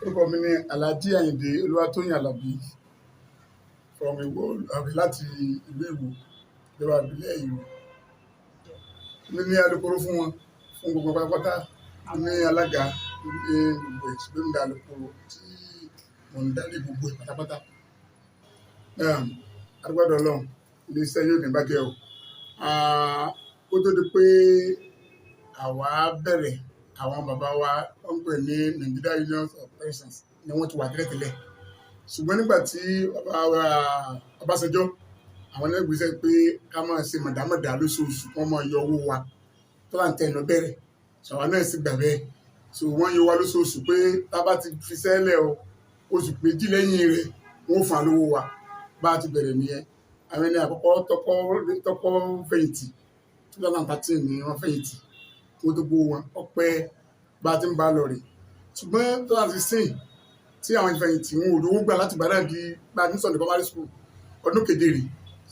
Orúkọ mi ni Alhaji Ayinde Alabi from Ìwó àbí láti ìlú Ìwó ìjọba ìbílẹ̀ Ìwó. Mi ní alukoro fún wọn fún gbogbo pátápátá, ní alága ní gbogbo ìṣúgbọ́n ní alukoro tí mo ń darí gbogbo ẹ̀ pátápátá. Agbádọ̀ Ọlọ́run iléeṣẹ́ yóò ní bàjẹ́ o. Kó tó di pé àwa bẹ̀rẹ̀, àwọn bàbá wa wọ́n ń pè ní Nigeria Union of Persons ni wọ́n ti wà tẹ́lẹ̀tẹ́lẹ̀. Ṣùgbọ́n nígbà tí Ọbásanjọ́ àwọn náà gbèsè pé ká máa ṣe mọ̀dámọ̀dá lóṣooṣù kí wọ́n máa yọ owó wa tó là ń tẹ̀ lọ bẹ̀rẹ̀. Ṣàwọn náà sì gbà bẹ́ẹ̀. So wọ́n yọ wa lóṣooṣù pé tá bá ti fi sẹ́lẹ̀ o, oṣù méjì lẹ́yìn rẹ̀ wọ́n fún wa lówó wa. Bá a ti bẹ̀rẹ̀ nìyẹn. Àwọn ẹni àkọ́kọ́ tọ́kọ́ fẹ̀yìntì 2013 ni wọ́n fẹ̀yìntì. Wọ́n tó gbowó wọn ọpẹ́ bá a ti ń bá a lọ rè. Ṣùgbọ́n 2016 tí àwọn ìfẹ̀yìntì wọn ò lówó gbà láti gbà náà di bá a ti ń sọ̀rọ̀ primary school ọdún keje rè.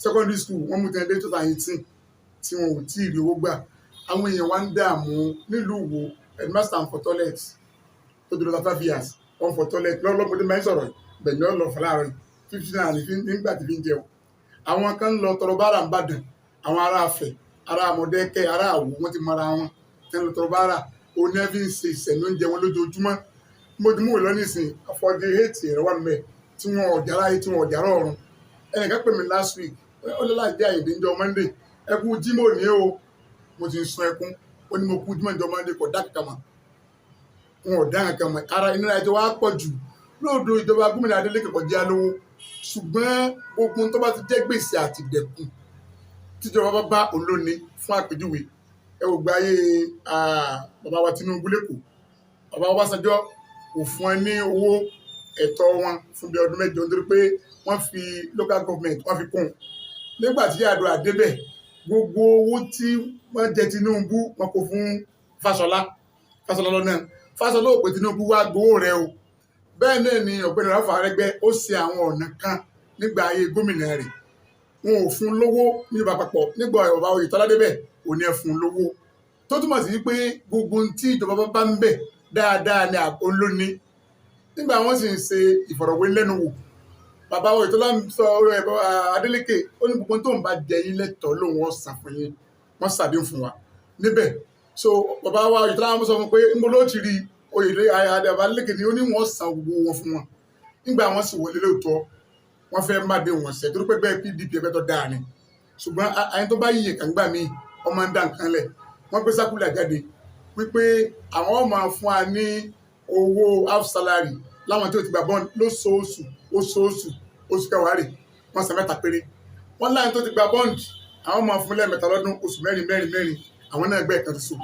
Secondary school wọ́n mú tẹ́lẹ̀ 2018 tí wọn ò tí ì rí owó gbà. Àwọn èèyàn wa ń dààmú nílùú Ìwó headmaster for toilet tó dúró la 5 years wọ́n for toilet lọ́lọ́mọdé máa ń sọ̀rọ̀ bẹ̀rẹ̀ náà lọ fún láàárọ̀ 50 naira nígbà tí fi ń jẹun. Àwọn kan lọ tọrọ báárà ń bàdàn, àwọn ará Afẹ̀, ará Mọ̀dẹ́kẹ́, ará Àwò wọ́n ti mọra wọn tẹ́ lọ tọrọ báárà òun ní ẹbí ń ṣe ìṣẹ̀lú oúnjẹ wọn lójoojúmọ́. Mo ti mú ìlọ nísìnyí afọ́jú 8 ẹ̀rọ wà mẹ́ tí wọn ọ̀jára yìí tí wọn ọ̀jára ọ̀run. Ẹnìkan pè mí last week ó lọ́la jẹ́ Àyìndé ńjọ́ Monday ẹkú Jímọ̀ ní o, mo ti ń sun ẹkún ó ní mo kú Jímọ̀ ńjọ́ Monday kò dá kankan mọ́, wọn ò dá kankan mọ́. Ara ìnira ẹjọ́ wa pọ̀ jù lóòdù ìjọba gómìnà Adeleke kò jẹ́ alówó, ṣùgbọ́n gbogbo tó bá ti jẹ́ gbèsè àti ìdẹ̀kùn tíjọba bá bá olóni fún àpèjúwe ẹ wò gba ayé bàbá wa Tinubu lẹ́kọ̀ọ́, bàbá Ọbásanjọ́ kò fún ẹ ní owó ẹ̀tọ́ wọn fún bí ọdún 8 nítorí pé wọ́n fi local government wọ́n fi kún un. Nígbà tí Yar'Adua débẹ̀ gbogbo owó tí wọ́n jẹ Tinubu wọn kò fún Fáṣọlá lọ́nà. Fáṣọlá ò pé Tinubu wá gbowó rẹ o. Bẹ́ẹ̀ náà ni ọ̀gbẹ́ni Ráfà Arẹ́gbẹ́ ó ṣe àwọn ọ̀nà kan nígbà ayé gómìnà rẹ̀. Wọn ò fún lówó níjọba àpapọ̀ nígbà ọba Oyètọ́lá débẹ̀ ò ní ẹ fún lówó. Tó túmọ̀ sí pé gbogbo tí ìjọba bá ń bẹ̀ dáadáa ni olóni. Nígbà wọn sì ń ṣe ìfọ̀rọ̀wérẹ́lẹ́nuwò bàbá Oyètọ́lá sọ Adeleke ó ní gbogbo tó ń bá jẹ yín lẹ́tọ̀ọ́ lòun ọ̀sán fún yín wọ́n ṣàdéhùn fún wa níbẹ̀. So bàbá wa Oyètọ́lá wọn sọ fún pé ń bọ́ ló ti rí Adeleke ni ó ní wọ́n san gbogbo wọn fún wọn. Nígbà wọn sì wọlé lóòótọ́ wọ́n fẹ́ má dé wọn sẹ́ torí pé bẹ́ẹ̀ PDP ẹgbẹ́ tó dáa ni. Ṣùgbọ́n àyìn tó bá yíyẹ kàn gbà mí ọmọ ń dá nǹkan lẹ̀ wọ́n gbé sákúlà jáde wípé àwọn máa fún wa ní owó half salary láwọn tí ó ti gbà bọ́ọ̀n lóṣooṣù oṣù kẹwàá rè wọ́n san 3 péré. Wọ́n láyìn tó ti gbà bọ́ọ̀n àwọn máa fún lẹ́ẹ̀mẹ́ta lọ́dún oṣù mẹ́rin àwọn náà gbẹ́ ẹ̀kan ṣoṣo.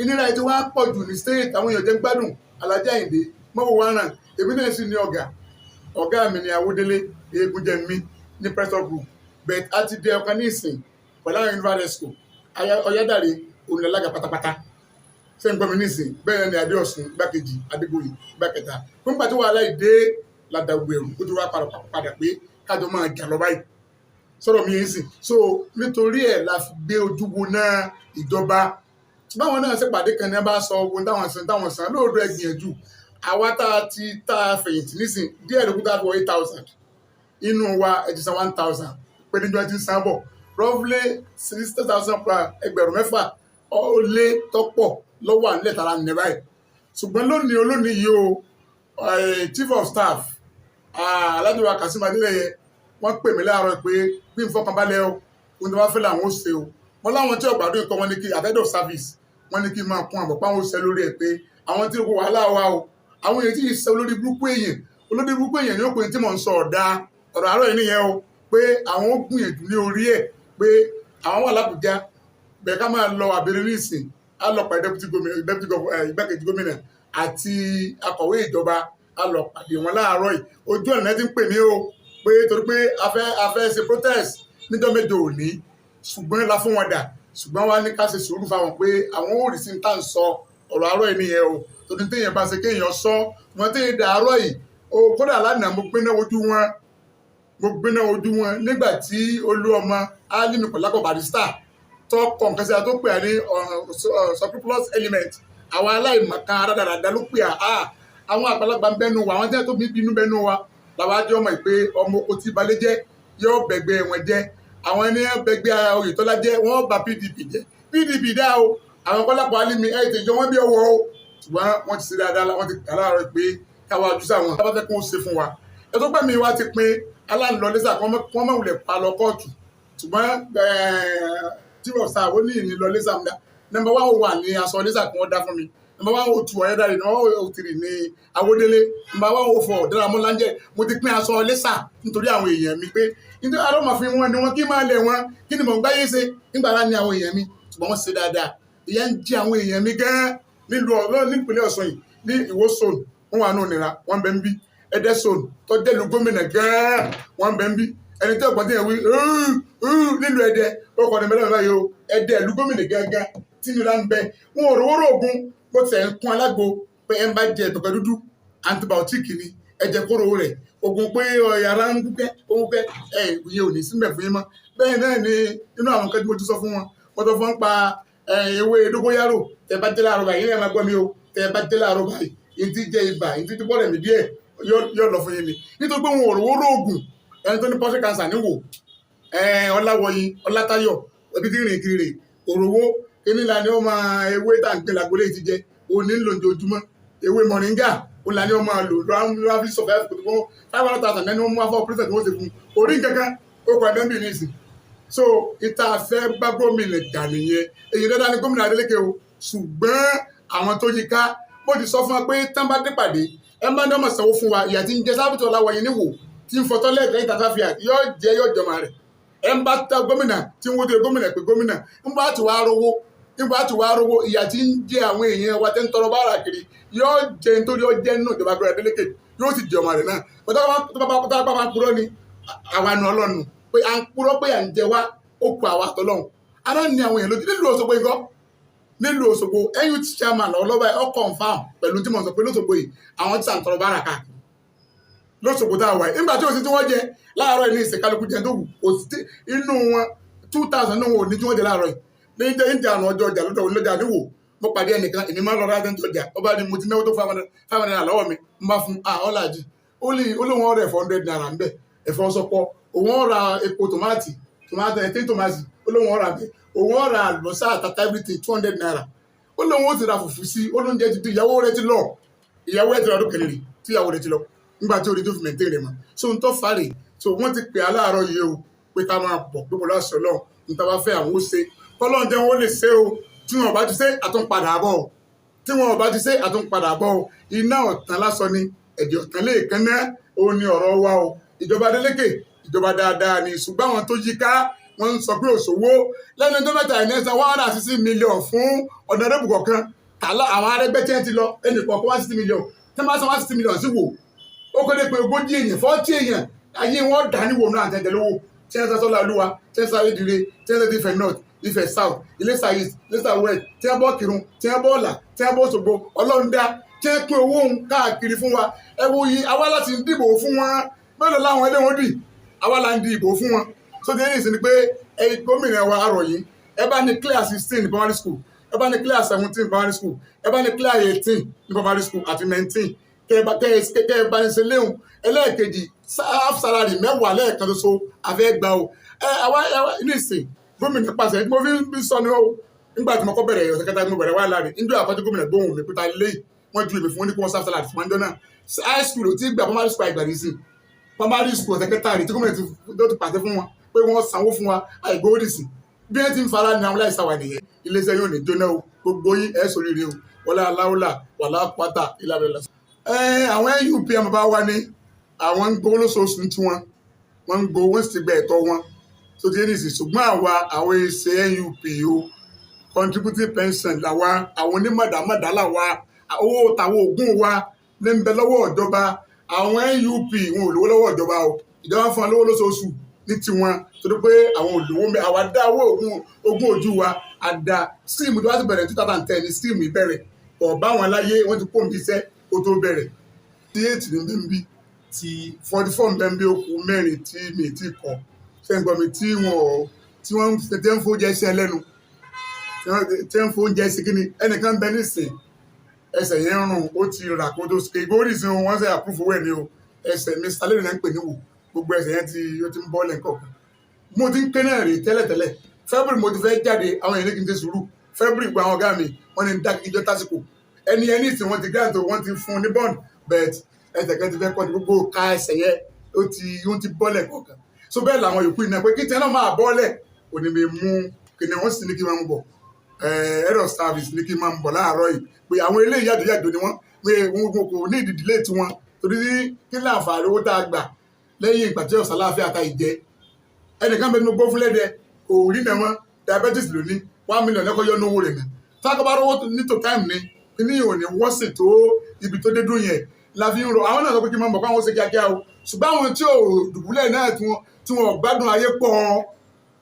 Ìnira ètò wa pọ̀ jù ní state àwọn èèyàn jẹ́ ń gbádùn. Alhaji Ayinde mọ́wọ́ wa ràn èmi náà sì ní ọ̀gá mi ní Awódélé Eégúnjẹ mi ní pressure group bẹ́ẹ̀ á ti dé ọkàn ní ìsìn pẹ̀lú àwọn university Ọ̀yádàrẹ onílẹ̀lága pátápátá ṣé ń gbọ́ mi ní ìsìn bẹ́ẹ̀ ni Adéọ̀sùn igbákejì Adégbòye igbákẹta nígbà tí wàhálà ìdé ládàgbèrú ó ti wá padà pé kájọ máa jà lọ báyìí sọ̀rọ̀ mi yẹn sìn. So nítorí ẹ̀ la fi gbé ojú wo náà ìjọba báwọn náà ṣe pàdé kan ní bá sọ ogun táwọn san lóòdù ẹ gbìyànjú àwa tá a fẹ̀yìntì nísìn díẹ̀ lókùtà for 8,000 inú wa ẹ ti san 1,000 pé níjọ́ ti ń san bọ̀ roughly 60,000 per ẹgbẹ̀rún 6 ó lé tọ́pọ̀ lọ́wọ́ à ń lẹ̀ tara nẹ̀ báyìí. Ṣùgbọ́n olónìí yìí o chief of staff Alhaji Kasim Adeleke wọ́n pè mí láàárọ̀ pé bí n fọkànbalẹ̀ o ohun tó bá fẹ́ làwọn ó ṣe o. Wọ́n láwọn tí ọ̀gbádùn ikọ̀ wọn ní kí head of service wọ́n ní kí n máa kún àbọ̀ páwọn ó ṣe lórí ẹ̀ pé àwọn tí ó kó wàhálà wa o àwọn èyí tí ì ṣe olórí burúkú èèyàn ní òpin tí mò ń sọ ọ̀dà ọ̀rọ̀ àárọ̀ yìí nìyẹn o pé àwọn ó gbìyànjú ní orí ẹ̀ pé àwọn wà l'Ábùjá bẹ́ẹ̀ ká máa lọ àbẹ̀rẹ̀ ní ìsìn á lọ pàdé igbákejì gómìnà àti akọ̀wé ìjọba á lọ pàdé wọn láàárọ̀ yìí ojú ọ̀nà ti ń pè mí o pé torí pé a fẹ́ ṣe protest níjọ́ mẹ́jọ òní ṣùgbọ́n la fún wọn dà ṣùgbọ́n wá ní ká ṣe sùúrù fáwọn pé àwọn ò rí sí ní tá à ń sọ ọ̀rọ̀ àárọ̀ yìí nìyẹn o torí téèyàn bá ṣe kéèyàn sọ wọn téèyàn dà àárọ̀ yìí o kódà lánàá mo gbéná ojú wọn nígbà tí Olúọmọ Álímì Kọ̀lápọ̀ Barrister tó kọ̀ nǹkan sí a tó pè á ní surplus element àwọn aláìmọ̀kan rádaràda ló pè á àwọn àgbàlagbà ń bẹnu wa àwọn tí wọ́n tó bí bínú bẹnu wa làwọn ajọ́ mọ̀ pé ọmọ oko tí balẹ̀ jẹ́ yóò bẹ̀gbẹ́ wọn jẹ́ àwọn ẹni bẹ̀gbẹ́ Oyètọ́lá jẹ́ wọ́n bà PDP jẹ́ PDP dá o àwọn kọ́lápọ̀ alimi ẹ̀ tẹ̀jọ́ wọn bí ọwọ́ o ṣùgbọ́n wọ́n ti ṣe dáadáa wọ́n ti kà láàárọ̀ pé káwa ojú sáwọn bá fẹ́ kó ṣe fún wa ẹ̀tọ́ pẹ̀mí wa ti pin aláǹlọ́lẹ́sà kọ́ mọ̀ wulẹ̀ pa lọ kóòtù ṣùgbọ́n tí wọ́n sá ó ní ìnílọ́lẹ́sà nọ́mbà 1 wà ní aṣọ lẹ́sà kí wọ́n dá fún mi nọ́mbà 102 ọ̀yẹ́dàrí nọ́mbà 103 ní Awódélé nọ́mbà 104 Dáramọ́láńjẹ́ mo ti pín aṣọ lẹ́sà nítorí àwọn èèyàn mi pé nítorí arọ́mọ̀fin wọn ni wọn kí máa lẹ̀ wọn kí ni mò ń gbáyé ṣe nígbà lá ní àwọn èèyàn mi ṣùgbọ́n wọ́n ṣe dáadáa ìyà ń jẹ àwọn èèyàn mi gan-an nípínlẹ̀ Ọ̀ṣun yìí ní Ìwó zone wọn wà nù nira wọn bẹ ń bí Ẹdẹ zone tó dẹ́lu gómìnà gan-an wọn bẹ ń bí ẹni tí ọ̀gbọ́n ti yẹn wí nílùú Ẹdẹ ó kọ́ ni mẹ́lẹ́ báyìí o Ẹdẹ ìlú gómìnà gángan tí nira ń bẹ wọn ò rówó rògùn bó ti ẹ̀ ń kún alágbo pé ẹ ń bá jẹ ìtọ̀kẹ́ dúdú antibiotic ni ẹ jẹ kóró rẹ̀ oògùn pé yàrá ń kúkẹ́ ó ń fẹ́ ìyẹn ò ní síbẹ̀ fún yín mọ́ bẹ́ẹ̀ náà ni inú àwọn nǹkan tí mo ti sọ fún wọn wọ́n tó fọ́n pa ewé dógóyárò tẹ bá dé láàárọ̀ báyìí ẹ máa gbọ́ mi o tẹ bá dé láàárọ̀ báyìí yìí ti jẹ ibà yìí ti bọ́ọ̀rẹ̀ mi díẹ̀ yóò lọ fún yín ni nítorí pé wọn ò rówó lóògùn ẹni tó ní prostate cancer níwò Ọláwọyìn Ọlátayọ̀ ẹbí tí rìn kiri rè òrówó kínílà ni ó máa ewé tàǹgbé làgbólé ti jẹ òní ń lò ojoojúmọ́ ewé mọ̀ríngà òun là ní ó máa lò lọ́wọ́ fi sọ̀fẹ́ fún 500,000 ẹni ó mú wá fún ọpẹ́rẹ́sẹ̀ tí wọ́n ṣe fún orí kankan ó kọ ẹ̀mẹ́ bì ní ìsìn so ìta fẹ́ bá gómìnà jà nìyẹn èyí dáadáa ni gómìnà Adeleke o ṣùgbọ́n àwọn tó yí ká mo ti sọ fún wa pé tán bá dé pàdé ẹ má dánmọ̀ sanwó fún wa ìyà tí ń jẹ sábìtì Ọláwọyìn níwò tí ń fọtọ́ lẹ́ẹ̀kẹ́ ìtàfàfíà yóò jẹ́ yóò jọmọ rẹ̀ ẹ ń bá ta gómìnà tí ń wójú gómìnà pé gómìnà ń bá ti wá rówó ìyà tí ń jẹ àwọn èèyàn wa tẹ́ ń tọrọ bára kiri yóò jẹ nítorí ó jẹ́ nínú ìjọba gbọ́dọ̀ Adeleke yóò sì jẹ ọmọ rẹ̀ náà tó bá bá purọ́ ni àwa nu Ọlọ́run pé à ń purọ́ pé à ń jẹ wá ó kù àwa àtọ́lọ́hún ara ní àwọn èèyàn lójú nílùú Òṣogbo ikọ́ nílùú Òṣogbo NUT chairman ọlọ́ba ọ̀ confam pẹ̀lú tí mo sọ pé lóṣogbo yìí àwọn tí à ń tọrọ bára káàkiri lóṣogbo tá a wáyé nígbà tí òsì tí wọ́n jẹ láàárọ̀ ní ìsìn kálukú jẹ tó wù òsì inú wọn 2,000 ní wọn ò ní tí wọ́n jẹ láàárọ̀ yìí ní jẹ́ ìjà àrùn ọjọ́ ọjà lọ́dọ̀ olójà níwò mo pàdé ẹnìkan èmi máa ń lọ rájẹ́ nítorí ọjà ó bá ní mo ti náwó tó 500 naira lọ́wọ́ mi ń bá fún Ọlájì ó lóun ọ̀rọ̀ ẹ̀fọ́ 100 naira ń bẹ̀ ẹ̀fọ́ sọpọ̀ òun ra epo tòmátì ó lóun ọ̀rọ̀ àbẹ̀ òun ọ̀rọ̀ àlùbọ́sà àtàtà everything 200 naira ó lóun ó ti ra fùfú sí ó lóun jẹ́ ti ìyàwó rẹ̀ ti lọ ọdún kẹlẹ́rì tí ìyàwó rẹ̀ ti lọ nígbà tí orí tó fi mẹ̀tẹ́ rẹ̀ mọ́ so n tó farè so wọ́n ti pè aláàárọ̀ yìí o pé ká máa bọ̀ pé kò lọ́sọ̀ lọ́wọ́ níta bá fẹ́ àwọn ó ṣe kọ́lọ́n jẹ́ wọ́n lè ṣe o tí wọn ò bá ti ṣe àtúnpadà bọ̀ o iná ọ̀tán lásán ni ẹ̀jẹ̀ ọ̀tán lè kán ná òun ni ọ̀rọ̀ wa o ìjọba Adeleke ìjọba dáadáa ni ṣùgbọ́n àwọn tó yí ká wọ́n ń sọ pé òṣòwò lẹ́nu tó mẹ́ta ìnẹ́sà 160 million fún ọ̀dọ́dẹ́bù kọ̀ọ̀kan tààlà àwọn arẹgbẹ́ tí wọ́n ti lọ ẹnì kọ̀ọ̀kan 160 million tí wọ́n bá san 160 million sí wò ó kéde pé 40 èèyàn 40 èèyàn ayé wọn dà ní wò náà àtẹ̀jẹ̀ lówó tí wọ́n sọ Olúwa tí wọ́n sọ Ayédire tí wọ́n sọ Ifẹ̀ North Ifẹ̀ South Ilésà East Ilésà West tí wọ́n bọ́ Kírun tí wọ́n bọ́ Ọ̀là tí wọ́n bọ́ Òṣogbo Ọlọ́run dá tí wọ́n pín owó káàkiri fún wa ẹ wo yìí àwa láti dìbò fún wọn mélòó láwọn ilé wọn dì àwa là ń di ìbò fún wọn so ti ní ìsìn pé gómìnà wa arọ̀ yìí ẹ bá ní clear 16 ní primary school ẹ bá ní clear 17 primary school ẹ bá ní clear 18 ní primary school àti 19 kẹ ẹ bá ní ṣe léhùn ẹlẹ́ẹ̀kejì half salary mẹ́wàá lẹ́ẹ̀kan tó so àfẹ́ gbà o àwa ní ìsìn gómìnà pàṣẹ tí mo fi ń sọ ni o nígbà tí mo kọ́ bẹ̀rẹ̀ ọ̀sẹ̀ kẹta tí mo bẹ̀rẹ̀ wá láre níjọ́ àkọ́jú gómìnà gbóhùn mi pété lẹ́yìn wọ́n ju èmi fún wọn ní kí wọ́n half salary fún ọjọ́ náà high school ò tí gbà primary school àgbàdì sí primary school ọ̀sẹ̀ kẹta rí tí gómìnà ti pàṣẹ fún wọn pé wọ́n sanwó fún wa àìgbówódì sí bí ẹ ti ń fara ní àwọn láìsàwà nìyẹn iléeṣẹ́ yóò ní jóná o gbogbo yín ẹ̀ sórí rẹ o wọlé aláwòlà wàlá pátá ìlàbẹ̀lẹ̀. àwọn NUPM bá wá ní àwọn ń gbowó lóṣooṣù tí wọ́n ń gbowó wọ́n sì ti gba ẹ̀tọ́ wọn tó ti ní ìsìn ṣùgbọ́n àwọn iṣẹ́ NUP o contributing pension làwa àwọn onímọ̀dàmọ̀dà làwa owó tàwọn ògùn wa ní ń bẹ lọ́wọ́ ìjọba àwọn NUP wọn ò lówó lọ́wọ́ ìjọba o ìjọba fún wọn lówó lóṣooṣù ní tiwọn torí pé àwọn olówó mẹ àwa dá owó ogún ojú wa àdá síìmù tó bá ti bẹ̀rẹ̀ 2010 ní síìmù ìbẹ̀rẹ̀ ọ̀bá wọn láyé wọ́n ti pòǹbì iṣẹ́ kó tó bẹ̀rẹ̀ 38 ní bẹ́ńbí ti 44 bẹ́ńbí okù mẹ́rin tí mi ti kọ̀ ṣẹ́ǹgbọ́n mi tí wọ́n tẹ́ ń fóúnjẹ iṣẹ́ lẹ́nu tẹ́ ń fóúnjẹ sí kíni ẹnìkan bẹ nísìn ẹsẹ̀ yẹn ń rùn ó ti rà kó tó ṣe ìgbórí sí wọn ṣe àpúfù wẹ̀ ni o ẹsẹ̀ mi sálẹ̀ náà ń pè ní wò gbogbo ẹsẹ̀ yẹn ó ti ń bọ́ lẹ́kọ̀ọ̀kan mo ti ń ké náà rè tẹ́lẹ̀tẹ́lẹ̀ February mo ti fẹ́ jáde àwọn èèyàn ní kí n ti sùúrù February gba àwọn ọ̀gá mi wọ́n ní ìjọ tásìkò ẹni ìsìn wọn ti grant wọ́n ti fún un ní bond but ẹsẹ̀ kan ti fẹ́ kọ́ ti gbogbo ká ẹsẹ̀ yẹn ó ti bọ́ lẹ́kọ̀ọ̀kan so bẹ́ẹ̀ làwọn yòókù iná pé kí tiẹ̀ náà máa bọ́ọ̀lẹ̀ òní mi mú kìnìún wọn sì ní kí n máa mú bọ̀ head of service ní kí n máa mú bọ̀ láàárọ̀ yìí pé àwọn eléyìí yàdòyàdò ni wọ́n pé wọn kò ní ìdílé tiwọn torí kí láǹfààní owó tá a gbà lẹ́yìn ìgbà tí ọ̀sán láàfin àta ìjẹ́ ẹnìkan bẹ́ẹ̀ ni mo gbọ́ fún lẹ́dẹ̀ kò rí nà wọ́n diabetes ló ní 1 million lẹ́kọ̀ọ́ yọ lówó rẹ̀ nà tákàbá rówó nítò time ni kí ní ìwòní wọ́n sì tó ibi tó dé dùn yẹn la fi ń rọ àwọn náà sọ pé kí n máa mọ̀ káwọn ṣe kíákíá o ṣùgbọ́n àwọn tí ò dùbúlẹ̀ náà tí wọn gbádùn ayé pọ̀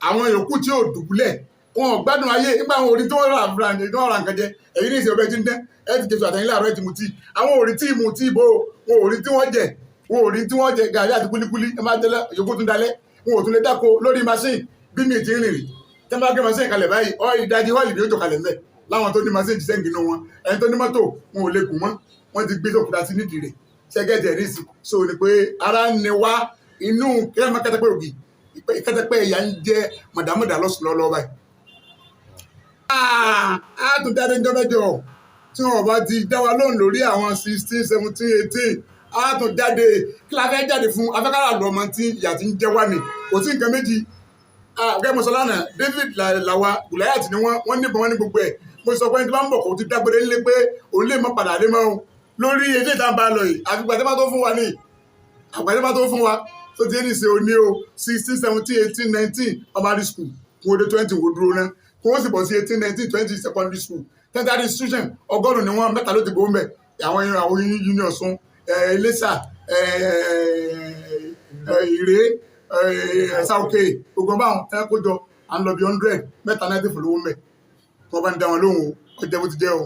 àwọn yòókù tí ò dùbúlẹ̀ wọn gbádùn ayé nígbà àwọn orí tó rà nǹkan jẹ èyí ní ìṣèjọba ẹjí ń dán ẹ ti jẹsùn àtẹ̀yìn láàárọ̀ ẹ ti mu tíì àwọn orí tí mu tíì bò wọn orí tí wọ́n jẹ gàrí àti kúlíkúlí ẹ máa jẹlẹ yòókù tún dalẹ̀ wọn ò tún lè dáko lórí machine bí mi ti ń rìn tẹ́ bá gbé machine kalẹ̀ báyìí ìdajì họ́ọ̀lì ni ó jọ kalẹ̀ ńlẹ̀ láwọn tó ní machine ti sẹ́ǹgì nínú wọn ẹni tó ní mọ́tò wọn ò lè gùn mọ́ wọ́n ti gbé òkúta sí nídìí rẹ̀ ṣẹ́gẹ́jẹ̀ rí sí so ni pé ara ń ni wá inú kílámà kẹtẹpẹ ògì kẹtẹpẹ ẹ̀yà ń jẹ mọ̀dàmọ̀dà lọ́sọ̀lọ́lọ́ báyìí. a tún jáde ńjọ́ mẹ́jọ tí wọn bá ti dá wa lóhùn lórí àwọn 16 17 18 a tún jáde kí la fẹ́ jáde fún afẹ́kárà lọ́mọ tí ìyà ti ń jẹ wá ni kò sí nǹkan méjì ọ̀gá mọ̀sálánà David làwa Goliath ni wọ́n níbọn wọn ní gbogbo ẹ̀ mo sọ pé ẹni tí wọ́n ń bọ̀ kò ti dágbére nílé pé òun lè mọ́ padà dé mọ́ lórí ilé ìta bá lọ yìí àgbàdé bá tó fún wa ní àgbàdé bá tó fún wa tó ti ní ṣe òní o 16 17 18 19 primary school kún odé 20 wo dúró ná kún ó sì bọ̀ sí 18 19 20 secondary school tertiary institution 100 ni wọ́n mẹ́ta ló ti gbó ń bẹ̀ àwọn union sun Iléṣà Ìré Sáòkè gbogbo báwọn tẹ́ kó jọ à ń lọ bí 100 mẹ́ta náà ti fò lówó ń bẹ̀ tí wọ́n bá ń dá wọn lóhùn ọjọ́ bó ti jẹ́ o.